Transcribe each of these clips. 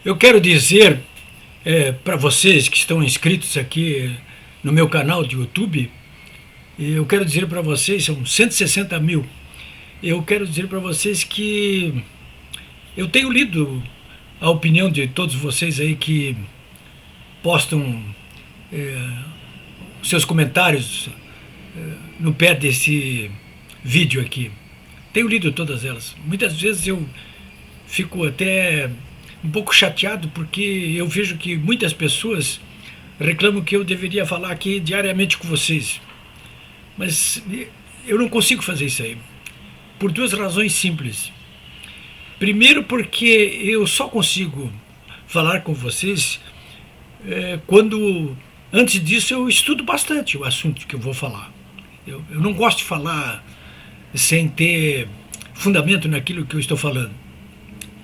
Eu quero dizer para vocês que estão inscritos aqui no meu canal de YouTube, eu quero dizer para vocês, são 160 mil, eu quero dizer para vocês que eu tenho lido a opinião de todos vocês aí que postam seus comentários no pé desse vídeo aqui. Tenho lido todas elas. Muitas vezes eu fico até um pouco chateado porque eu vejo que muitas pessoas reclamam que eu deveria falar aqui diariamente com vocês. Mas eu não consigo fazer isso aí. Por duas razões simples. Primeiro, porque eu só consigo falar com vocês quando, antes disso, eu estudo bastante o assunto que eu vou falar. Eu não gosto de falar sem ter fundamento naquilo que eu estou falando.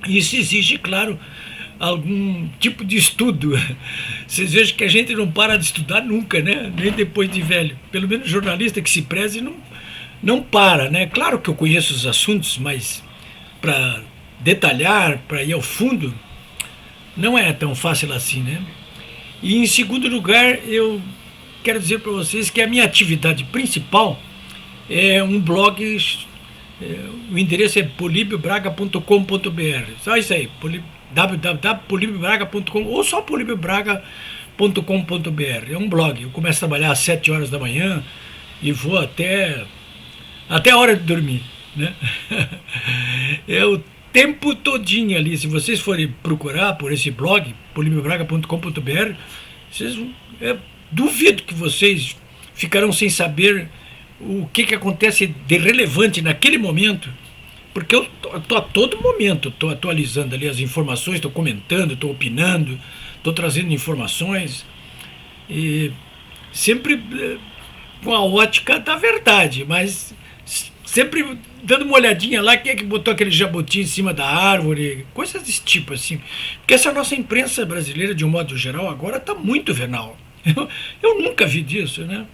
Isso exige, claro, algum tipo de estudo. Vocês vejam que a gente não para de estudar nunca, né? Nem depois de velho. Pelo menos jornalista que se preze não para, né? Claro que eu conheço os assuntos, mas para detalhar, para ir ao fundo, não é tão fácil assim, né? E em segundo lugar, eu quero dizer para vocês que a minha atividade principal é um blog. O endereço é polibiobraga.com.br. Só isso aí, www.polibiobraga.com ou só polibiobraga.com.br. É um blog. Eu começo a trabalhar às 7 horas da manhã e vou até a hora de dormir, né? É o tempo todinho ali. Se vocês forem procurar por esse blog, polibiobraga.com.br, duvido que vocês ficarão sem saber o que acontece de relevante naquele momento, porque eu estou a todo momento, estou atualizando ali as informações, estou comentando, estou opinando, estou trazendo informações, e sempre com a ótica da verdade, mas sempre dando uma olhadinha lá, quem é que botou aquele jabuti em cima da árvore, coisas desse tipo assim, porque essa nossa imprensa brasileira, de um modo geral, agora está muito venal. Eu nunca vi disso, né?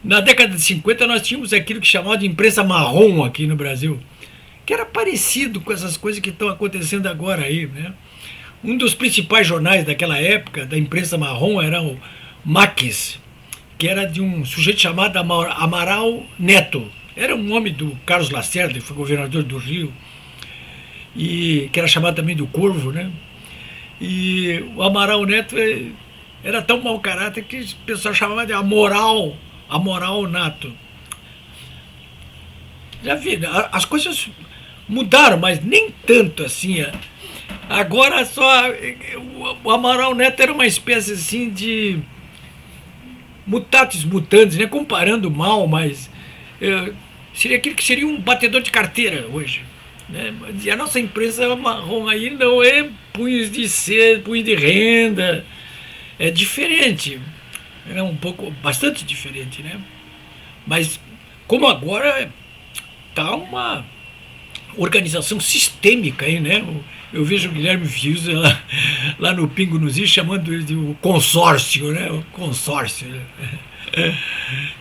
Na década de 50 nós tínhamos aquilo que chamava de imprensa marrom aqui no Brasil, que era parecido com essas coisas que estão acontecendo agora aí, né? Um dos principais jornais daquela época, da imprensa marrom, era o Maquis, que era de um sujeito chamado Amaral Neto. Era um homem do Carlos Lacerda, que foi governador do Rio, e que era chamado também do Corvo, né? E o Amaral Neto era tão mau caráter que o pessoal chamava de Amoral Nato. Já vi, as coisas mudaram, mas nem tanto assim. Agora só o Amaral Neto era uma espécie assim de mutatis mutandis, né? Comparando mal, mas seria aquilo que seria um batedor de carteira hoje, né? E a nossa imprensa marrom aí não é punhos de seda, punhos de renda, é diferente. É bastante diferente, né? Mas como agora está uma organização sistêmica aí, né? Eu vejo o Guilherme Fiuza lá no Pingo nos Is chamando ele de o consórcio, né? O consórcio.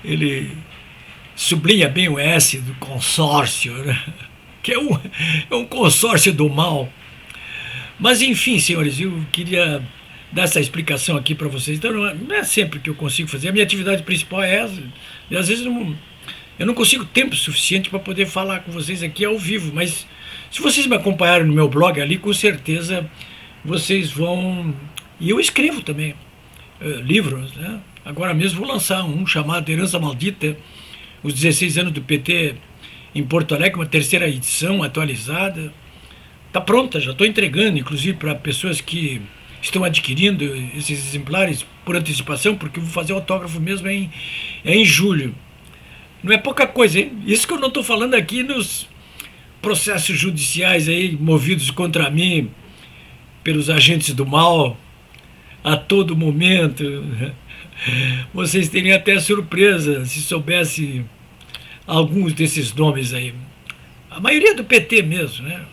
Ele sublinha bem o S do consórcio, né? Que é um consórcio do mal. Mas enfim, senhores, eu queria dar essa explicação aqui para vocês. Então não é sempre que eu consigo fazer. A minha atividade principal é essa. E às vezes eu não consigo tempo suficiente para poder falar com vocês aqui ao vivo. Mas se vocês me acompanharem no meu blog ali, com certeza vocês vão... E eu escrevo também livros, né? Agora mesmo vou lançar um chamado Herança Maldita, os 16 anos do PT em Porto Alegre, uma terceira edição atualizada. Está pronta, já estou entregando, inclusive para pessoas que estão adquirindo esses exemplares por antecipação, porque eu vou fazer autógrafo mesmo em julho. Não é pouca coisa, hein? Isso que eu não estou falando aqui nos processos judiciais aí movidos contra mim pelos agentes do mal a todo momento. Vocês teriam até surpresa se soubesse alguns desses nomes aí. A maioria do PT mesmo, né?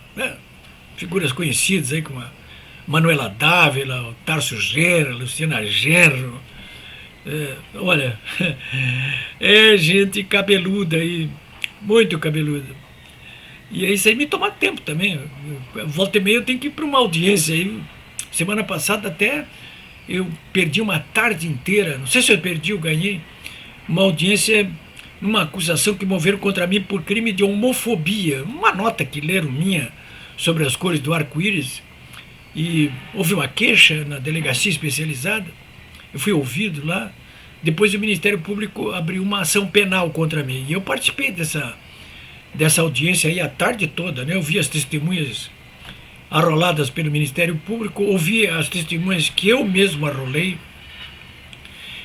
Figuras conhecidas aí como a Manuela Dávila, o Tarso Genro, Luciana Genro. Olha, é gente cabeluda aí, muito cabeluda. E isso aí me toma tempo também. Volta e meia eu tenho que ir para uma audiência aí Semana passada até eu perdi uma tarde inteira, não sei se eu perdi ou ganhei, uma audiência numa acusação que moveram contra mim por crime de homofobia. Uma nota que leram minha sobre as cores do arco-íris, e houve uma queixa na delegacia especializada, eu fui ouvido lá, depois o Ministério Público abriu uma ação penal contra mim, e eu participei dessa audiência aí a tarde toda, né? Eu vi as testemunhas arroladas pelo Ministério Público, ouvi as testemunhas que eu mesmo arrolei.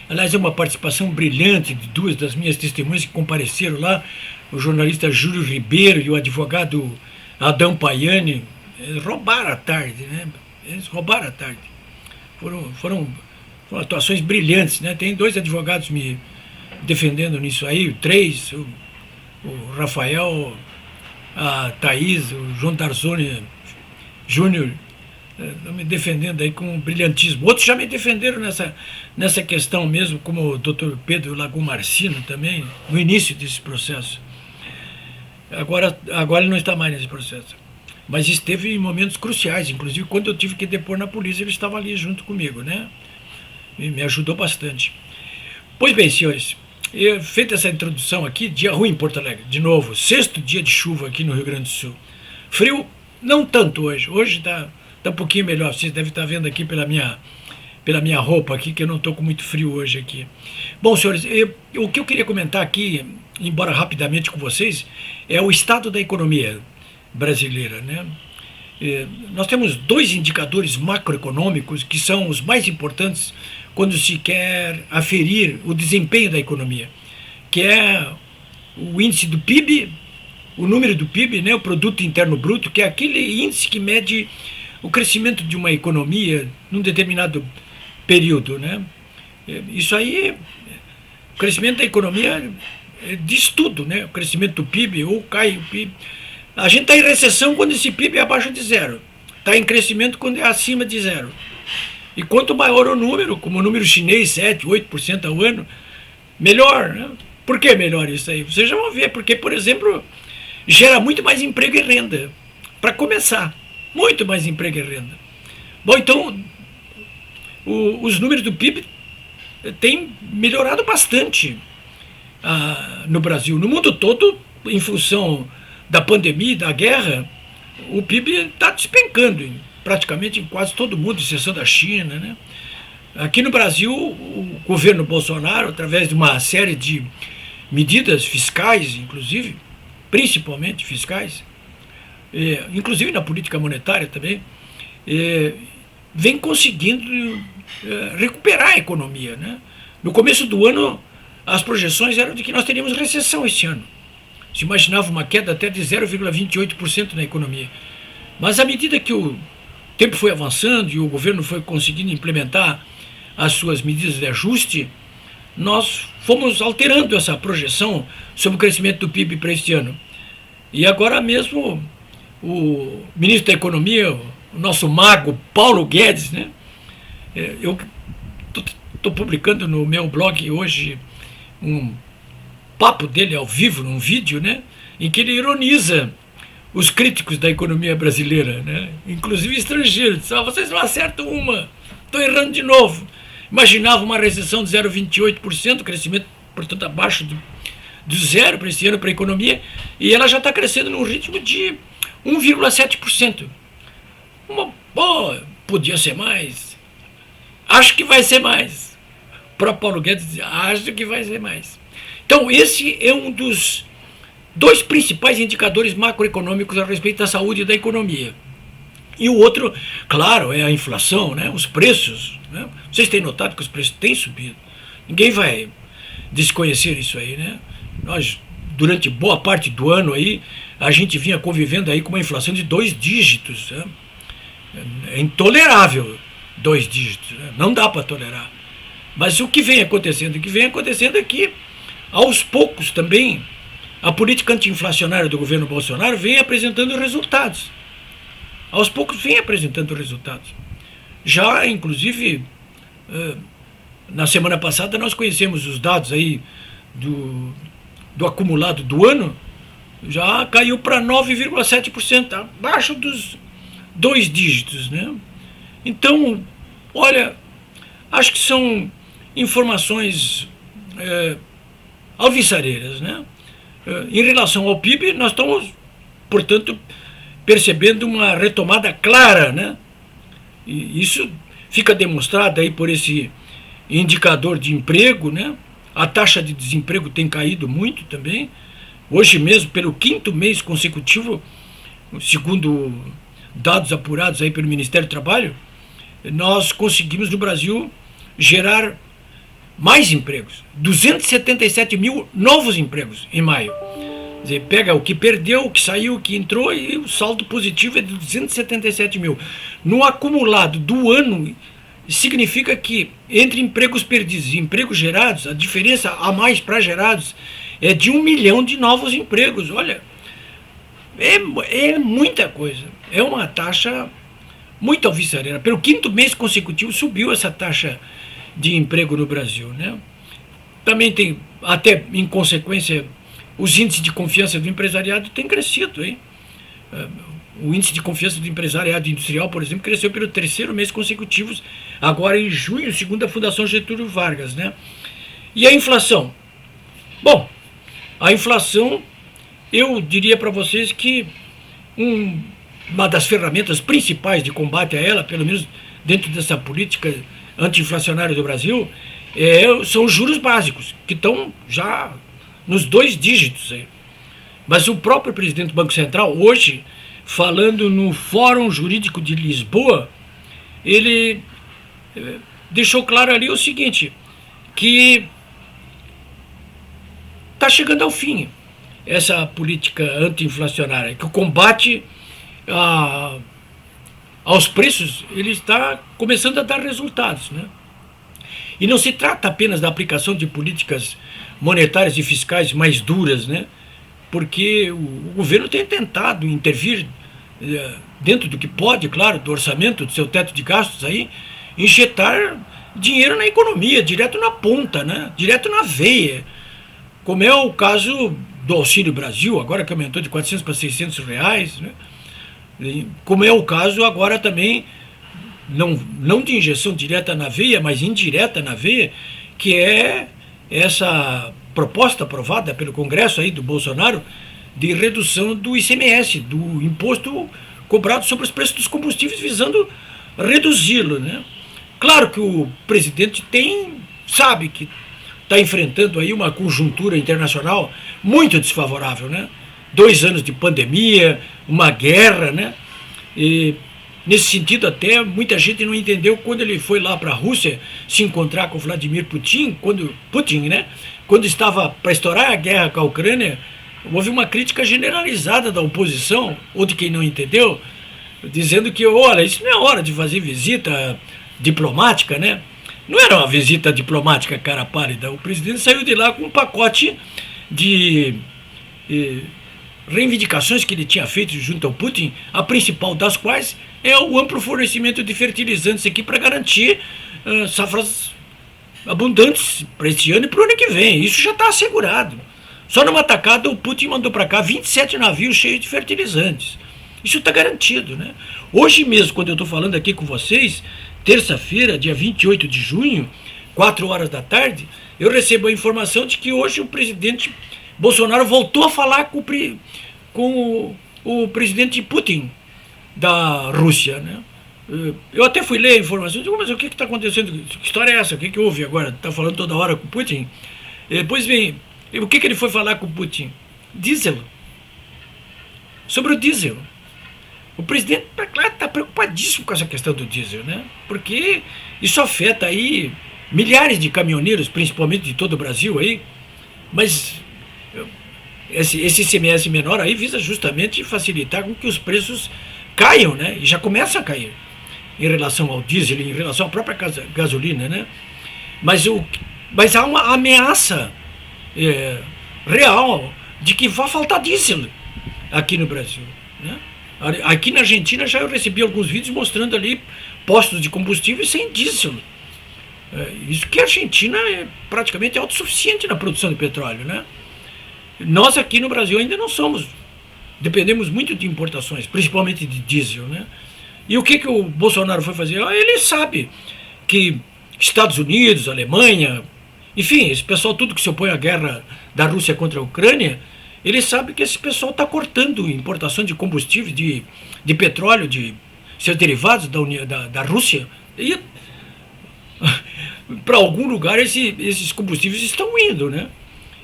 Aliás, é uma participação brilhante de duas das minhas testemunhas que compareceram lá, o jornalista Júlio Ribeiro e o advogado Adão Paiani. Eles roubaram a tarde, né? Eles roubaram a tarde. Foram atuações brilhantes, né? Tem dois advogados me defendendo nisso aí, três, o Rafael, a Thaís, o João Tarzoni Júnior, me defendendo aí com brilhantismo. Outros já me defenderam nessa questão mesmo, como o doutor Pedro Lago Marcino também, no início desse processo. Agora ele não está mais nesse processo. Mas esteve em momentos cruciais, inclusive quando eu tive que depor na polícia, ele estava ali junto comigo, né? E me ajudou bastante. Pois bem, senhores, feita essa introdução aqui, dia ruim em Porto Alegre, de novo, 6º dia de chuva aqui no Rio Grande do Sul. Frio, não tanto hoje. Hoje está um pouquinho melhor. Vocês devem estar vendo aqui pela minha roupa aqui, que eu não estou com muito frio hoje aqui. Bom, senhores, o que eu queria comentar aqui, embora rapidamente com vocês, é o estado da economia brasileira, né? Nós temos dois indicadores macroeconômicos que são os mais importantes quando se quer aferir o desempenho da economia, que é o índice do PIB, o número do PIB, né, o Produto Interno Bruto, que é aquele índice que mede o crescimento de uma economia num determinado período, né? Isso aí, o crescimento da economia diz tudo, né? O crescimento do PIB, ou cai o PIB. A gente está em recessão quando esse PIB é abaixo de zero. Está em crescimento quando é acima de zero. E quanto maior o número, como o número chinês, 7%, 8% ao ano, melhor, né? Por que melhor isso aí? Vocês já vão ver, porque, por exemplo, gera muito mais emprego e renda. Para começar, muito mais emprego e renda. Bom, então, os números do PIB têm melhorado bastante no Brasil. No mundo todo, em função da pandemia e da guerra, o PIB está despencando praticamente em quase todo mundo, exceção da China, né? Aqui no Brasil, o governo Bolsonaro, através de uma série de medidas fiscais, inclusive, principalmente fiscais, inclusive na política monetária também, vem conseguindo recuperar a economia, né? No começo do ano, as projeções eram de que nós teríamos recessão esse ano. Se imaginava uma queda até de 0,28% na economia. Mas à medida que o tempo foi avançando e o governo foi conseguindo implementar as suas medidas de ajuste, nós fomos alterando essa projeção sobre o crescimento do PIB para este ano. E agora mesmo o ministro da Economia, o nosso mago Paulo Guedes, né? Eu estou publicando no meu blog hoje um papo dele ao vivo, num vídeo, né, em que ele ironiza os críticos da economia brasileira, né, inclusive estrangeiros. Diz, vocês não acertam uma, estão errando de novo. Imaginava uma recessão de 0,28%, crescimento, portanto, abaixo do zero para esse ano para a economia, e ela já está crescendo num ritmo de 1,7%. Podia ser mais. Acho que vai ser mais. O próprio Paulo Guedes diz, acho que vai ser mais. Então, esse é um dos dois principais indicadores macroeconômicos a respeito da saúde da economia. E o outro, claro, é a inflação, né? Os preços. Né? Vocês têm notado que os preços têm subido. Ninguém vai desconhecer isso aí, né? Nós, durante boa parte do ano aí, a gente vinha convivendo aí com uma inflação de 2 dígitos. Né? É intolerável 2 dígitos. Né? Não dá para tolerar. Mas o que vem acontecendo? O que vem acontecendo é que, aos poucos também, a política anti-inflacionária do governo Bolsonaro vem apresentando resultados. Aos poucos vem apresentando resultados. Já, inclusive, na semana passada nós conhecemos os dados aí do acumulado do ano, já caiu para 9,7%, abaixo dos 2 dígitos, né? Então, olha, acho que são informações alvissareiras, né? Em relação ao PIB, nós estamos, portanto, percebendo uma retomada clara, né? E isso fica demonstrado aí por esse indicador de emprego, né? A taxa de desemprego tem caído muito também. Hoje mesmo, pelo 5º mês consecutivo, segundo dados apurados aí pelo Ministério do Trabalho, nós conseguimos no Brasil gerar mais empregos, 277 mil novos empregos em maio. Quer dizer, pega o que perdeu, o que saiu, o que entrou, e o saldo positivo é de 277 mil. No acumulado do ano, significa que entre empregos perdidos e empregos gerados, a diferença a mais para gerados é de 1 milhão de novos empregos. Olha, é muita coisa. É uma taxa muito alvissareira. Pelo 5º mês consecutivo subiu essa taxa de emprego no Brasil, né? Também tem, até em consequência, os índices de confiança do empresariado têm crescido, hein? O índice de confiança do empresariado industrial, por exemplo, cresceu pelo 3º mês consecutivo, agora em junho, segundo a Fundação Getúlio Vargas, né? E a inflação? Bom, a inflação, eu diria para vocês que uma das ferramentas principais de combate a ela, pelo menos dentro dessa política anti-inflacionária do Brasil, são os juros básicos, que estão já nos 2 dígitos aí. Mas o próprio presidente do Banco Central, hoje, falando no Fórum Jurídico de Lisboa, ele deixou claro ali o seguinte, que está chegando ao fim essa política anti-inflacionária, que o combate aos preços ele está começando a dar resultados, né? E não se trata apenas da aplicação de políticas monetárias e fiscais mais duras, né? Porque o governo tem tentado intervir dentro do que pode, claro, do orçamento, do seu teto de gastos aí, injetar dinheiro na economia, direto na ponta, né? Direto na veia, como é o caso do Auxílio Brasil, agora que aumentou de 400 para 600 reais, né? Como é o caso agora também, não de injeção direta na veia, mas indireta na veia, que é essa proposta aprovada pelo Congresso aí do Bolsonaro de redução do ICMS, do imposto cobrado sobre os preços dos combustíveis, visando reduzi-lo, né? Claro que o presidente sabe que está enfrentando aí uma conjuntura internacional muito desfavorável, né? 2 anos de pandemia, uma guerra, né? E nesse sentido até muita gente não entendeu quando ele foi lá para a Rússia se encontrar com Vladimir Putin, né? Quando estava para estourar a guerra com a Ucrânia, houve uma crítica generalizada da oposição, ou de quem não entendeu, dizendo que, olha, isso não é hora de fazer visita diplomática, né? Não era uma visita diplomática, cara pálida. O presidente saiu de lá com um pacote de reivindicações que ele tinha feito junto ao Putin, a principal das quais é o amplo fornecimento de fertilizantes aqui para garantir safras abundantes para este ano e para o ano que vem. Isso já está assegurado. Só numa tacada o Putin mandou para cá 27 navios cheios de fertilizantes. Isso está garantido, né? Hoje mesmo, quando eu estou falando aqui com vocês, terça-feira, dia 28 de junho, 4 horas da tarde, eu recebo a informação de que hoje o presidente Bolsonaro voltou a falar com o presidente Putin da Rússia, né? Eu até fui ler a informação, digo, mas o que está acontecendo? Que história é essa? O que houve agora? Está falando toda hora com o Putin? Depois vem, o que ele foi falar com o Putin? Diesel. Sobre o diesel. O presidente está preocupadíssimo com essa questão do diesel, né? Porque isso afeta aí milhares de caminhoneiros, principalmente de todo o Brasil aí, mas esse ICMS menor aí visa justamente facilitar com que os preços caiam, né? E já começam a cair em relação ao diesel, em relação à própria gasolina, né? Mas há uma ameaça real de que vai faltar diesel aqui no Brasil, né? Aqui na Argentina já eu recebi alguns vídeos mostrando ali postos de combustível sem diesel. Isso que a Argentina é praticamente autossuficiente na produção de petróleo, né? Nós aqui no Brasil ainda não somos. Dependemos muito de importações, principalmente de diesel, né? E o que o Bolsonaro foi fazer? Ele sabe que Estados Unidos, Alemanha, enfim, esse pessoal tudo que se opõe à guerra da Rússia contra a Ucrânia, ele sabe que esse pessoal está cortando importação de combustíveis, de petróleo, de seus derivados da Rússia. E para algum lugar esses combustíveis estão indo, né?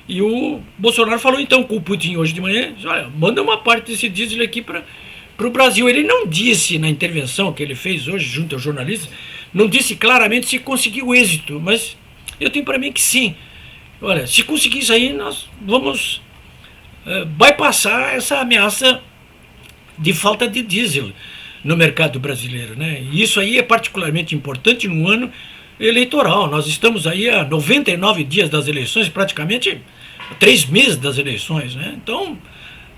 E o Bolsonaro falou então com o Putin hoje de manhã, olha, manda uma parte desse diesel aqui para o Brasil. Ele não disse na intervenção que ele fez hoje junto aos jornalistas, não disse claramente se conseguiu êxito, mas eu tenho para mim que sim. Olha, se conseguir isso aí, nós vamos bypassar essa ameaça de falta de diesel no mercado brasileiro, né? E isso aí é particularmente importante no ano eleitoral. Nós estamos aí a 99 dias das eleições, praticamente 3 meses das eleições, né? Então,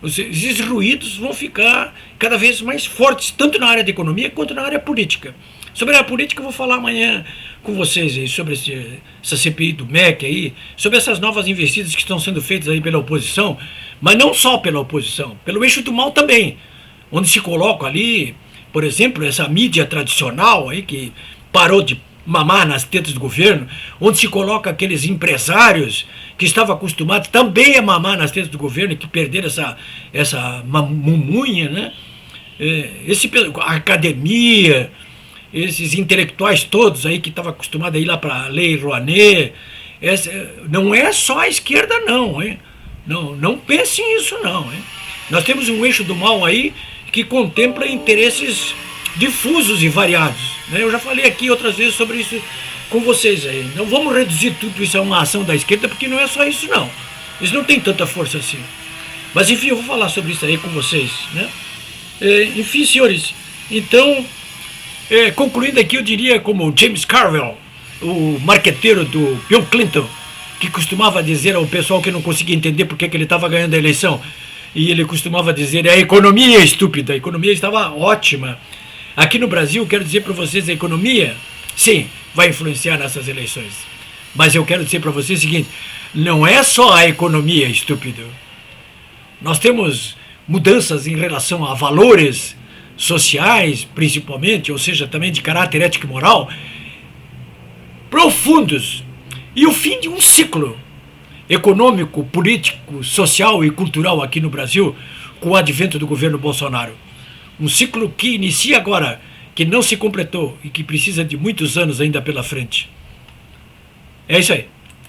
esses ruídos vão ficar cada vez mais fortes, tanto na área da economia quanto na área política. Sobre a política eu vou falar amanhã com vocês aí, sobre essa CPI do MEC aí, sobre essas novas investidas que estão sendo feitas aí pela oposição, mas não só pela oposição, pelo eixo do mal também, onde se coloca ali, por exemplo, essa mídia tradicional aí que parou de mamar nas tetas do governo, onde se coloca aqueles empresários que estavam acostumados também a mamar nas tetas do governo e que perderam essa mumunha, né? A academia, esses intelectuais todos aí que estavam acostumados a ir lá para a Lei Rouanet, não é só a esquerda não, hein? Não pense nisso não, hein? Nós temos um eixo do mal aí que contempla interesses difusos e variados, né? Eu já falei aqui outras vezes sobre isso com vocês aí. Não vamos reduzir tudo isso a uma ação da esquerda, porque não é só isso não. Isso não tem tanta força assim. Mas enfim, eu vou falar sobre isso aí com vocês, né? Enfim, senhores, então, concluindo aqui, eu diria como James Carville, o marqueteiro do Bill Clinton, que costumava dizer ao pessoal que não conseguia entender por que ele estava ganhando a eleição, e ele costumava dizer, a economia é estúpida, a economia estava ótima. Aqui no Brasil, quero dizer para vocês, a economia, sim, vai influenciar nessas eleições. Mas eu quero dizer para vocês o seguinte, não é só a economia estúpida. Nós temos mudanças em relação a valores sociais, principalmente, ou seja, também de caráter ético e moral, profundos. E o fim de um ciclo econômico, político, social e cultural aqui no Brasil, com o advento do governo Bolsonaro. Um ciclo que inicia agora, que não se completou e que precisa de muitos anos ainda pela frente. É isso aí.